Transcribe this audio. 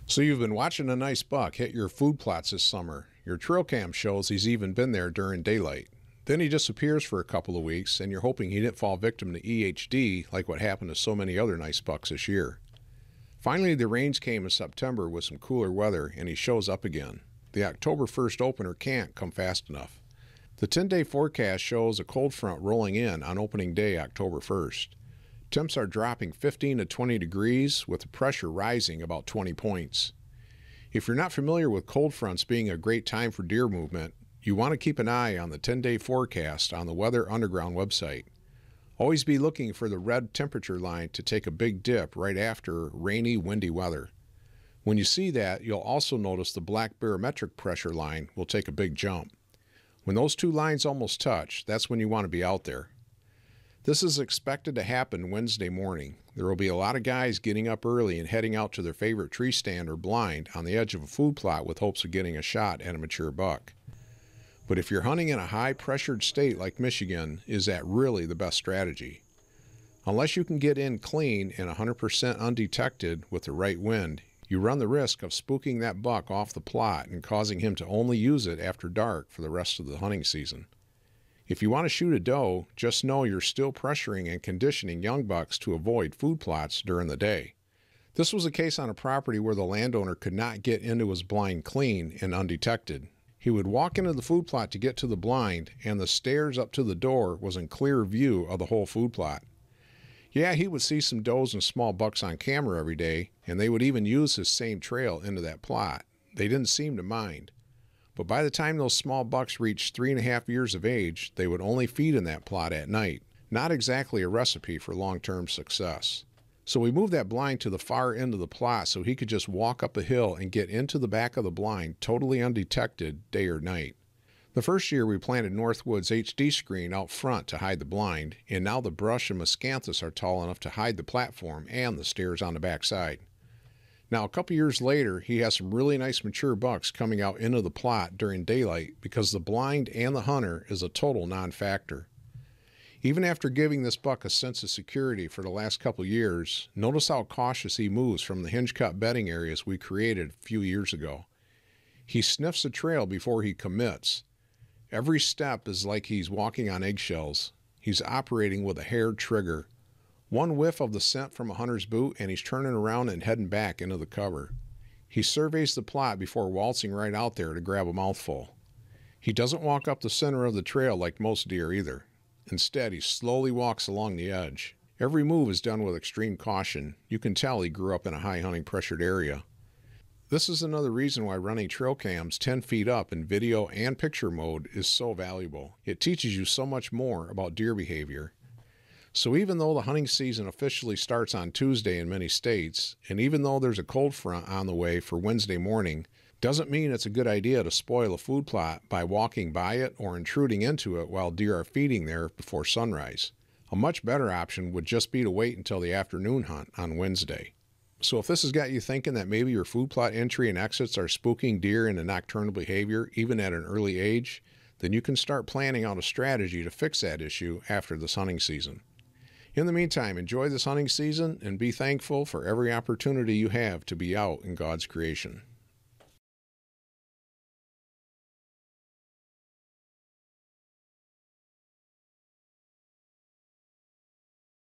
So you've been watching a nice buck hit your food plots this summer. Your trail cam shows he's even been there during daylight. Then he disappears for a couple of weeks, and you're hoping he didn't fall victim to EHD like what happened to so many other nice bucks this year. Finally, the rains came in September with some cooler weather, and he shows up again. The October 1st opener can't come fast enough. The 10-day forecast shows a cold front rolling in on opening day, October 1st. Temps are dropping 15 to 20 degrees, with the pressure rising about 20 points. If you're not familiar with cold fronts being a great time for deer movement, you want to keep an eye on the 10-day forecast on the Weather Underground website. Always be looking for the red temperature line to take a big dip right after rainy, windy weather. When you see that, you'll also notice the black barometric pressure line will take a big jump. When those two lines almost touch, that's when you want to be out there. This is expected to happen Wednesday morning. There will be a lot of guys getting up early and heading out to their favorite tree stand or blind on the edge of a food plot with hopes of getting a shot at a mature buck. But if you're hunting in a high-pressured state like Michigan, is that really the best strategy? Unless you can get in clean and 100% undetected with the right wind, you run the risk of spooking that buck off the plot and causing him to only use it after dark for the rest of the hunting season. If you want to shoot a doe, just know you're still pressuring and conditioning young bucks to avoid food plots during the day. This was a case on a property where the landowner could not get into his blind clean and undetected. He would walk into the food plot to get to the blind, and the stairs up to the door was in clear view of the whole food plot. Yeah, he would see some does and small bucks on camera every day, and they would even use his same trail into that plot. They didn't seem to mind. But by the time those small bucks reached 3.5 years of age, they would only feed in that plot at night. Not exactly a recipe for long-term success. So we moved that blind to the far end of the plot so he could just walk up a hill and get into the back of the blind totally undetected day or night. The first year we planted Northwood's HD screen out front to hide the blind, and now the brush and miscanthus are tall enough to hide the platform and the stairs on the back side. Now, a couple years later, he has some really nice mature bucks coming out into the plot during daylight because the blind and the hunter is a total non-factor. Even after giving this buck a sense of security for the last couple years, notice how cautious he moves from the hinge cut bedding areas we created a few years ago. He sniffs the trail before he commits. Every step is like he's walking on eggshells. He's operating with a hair trigger. One whiff of the scent from a hunter's boot and he's turning around and heading back into the cover. He surveys the plot before waltzing right out there to grab a mouthful. He doesn't walk up the center of the trail like most deer either. Instead, he slowly walks along the edge. Every move is done with extreme caution. You can tell he grew up in a high hunting pressured area. This is another reason why running trail cams 10 feet up in video and picture mode is so valuable. It teaches you so much more about deer behavior. So even though the hunting season officially starts on Tuesday in many states, and even though there's a cold front on the way for Wednesday morning, doesn't mean it's a good idea to spoil a food plot by walking by it or intruding into it while deer are feeding there before sunrise. A much better option would just be to wait until the afternoon hunt on Wednesday. So if this has got you thinking that maybe your food plot entry and exits are spooking deer into nocturnal behavior even at an early age, then you can start planning out a strategy to fix that issue after this hunting season. In the meantime, enjoy this hunting season and be thankful for every opportunity you have to be out in God's creation.